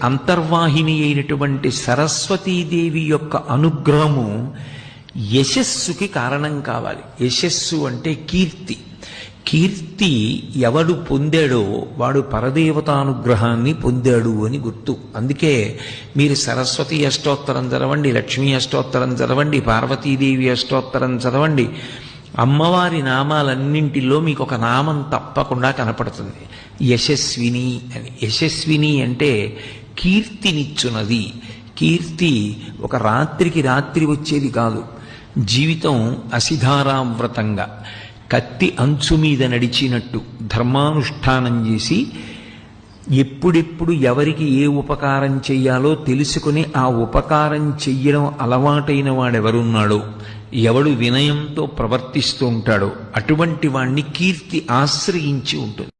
అంతర్వాహిని అయినటువంటి సరస్వతీదేవి యొక్క అనుగ్రహము యశస్సుకి కారణం కావాలి. యశస్సు అంటే కీర్తి. కీర్తి ఎవడు పొందాడో వాడు పరదేవతానుగ్రహాన్ని పొందాడు అని గుర్తు. అందుకే మీరు సరస్వతి అష్టోత్తరం చదవండి, లక్ష్మీ అష్టోత్తరం చదవండి, పార్వతీదేవి అష్టోత్తరం చదవండి, అమ్మవారి నామాలన్నింటిలో మీకు ఒక నామం తప్పకుండా కనపడుతుంది, యశస్విని అని. యశస్విని అంటే కీర్తినిచ్చున్నది. కీర్తి ఒక రాత్రికి రాత్రి వచ్చేది కాదు. జీవితం అసిధారావ్రతంగా కత్తి అంచు మీద నడిచినట్టు ధర్మానుష్ఠానం చేసి ఎప్పుడెప్పుడు ఎవరికి ఏ ఉపకారం చెయ్యాలో తెలుసుకుని ఆ ఉపకారం చెయ్యడం అలవాటైన వాడెవరున్నాడో, ఎవడు వినయంతో ప్రవర్తిస్తూ ఉంటాడో అటువంటి వాణ్ణి కీర్తి ఆశ్రయించి ఉంటుంది.